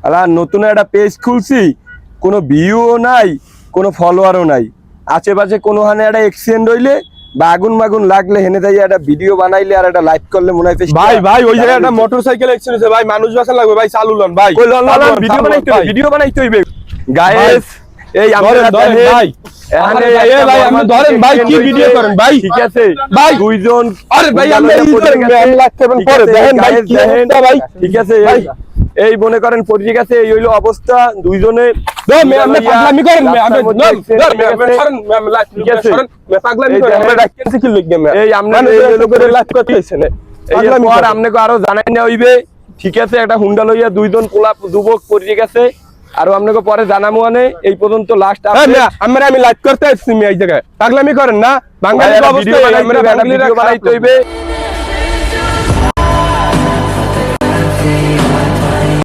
আলা নতুন একটা পেজ খুলছি, কোনো ভিউও নাই, কোনো ফলোয়ারও নাই। আশেপাশে কোনোখানে একটা এক্সিডেন্ট হইলে বা আগুন মাগুন লাগলে হেনে যাই একটা ভিডিও বানাইলে আর একটা লাইভ করলে মনে হইছে ভাই ওই জায়গায় একটা মোটরসাইকেল অ্যাক্সিডেন্ট হয়েছে ভাই, মানুষ বাঁচা লাগবে ভাই, চালু লন ভাই। ভিডিও বানাইতে হইবে গায়েস। এই ধরেন ভাই, এখানে ভাই আপনি ধরেন ভাই, কি ভিডিও করেন ভাই? ঠিক আছে ভাই দুইজন, আরে ভাই আমরা আমি লাগতে পরে দেখেন ভাই কি অবস্থা ভাই। ঠিক আছে ভাই এই মনে করেন পড়ে গেছে, এই হইলো অবস্থা। দুইজনে আপনি পাগলামি করেন, পাগলামি করেন, আমরা ডাকতেছি কি লিখবে এই আপনি করে লাইভ করতেছেন, আপনাকে আরো জানাই না হইবে। ঠিক আছে, একটা হুন্ডা লইয়া দুইজন পোলা যুবক পড়ে গেছে, আরো আপনাকে পরে জানাবো। এই পর্যন্ত লাস্ট আমি লাইভ করতে আসছি এই জায়গায়, পাগলামি করেন না, বাঙালি অবস্থা বানাইতে হইবে।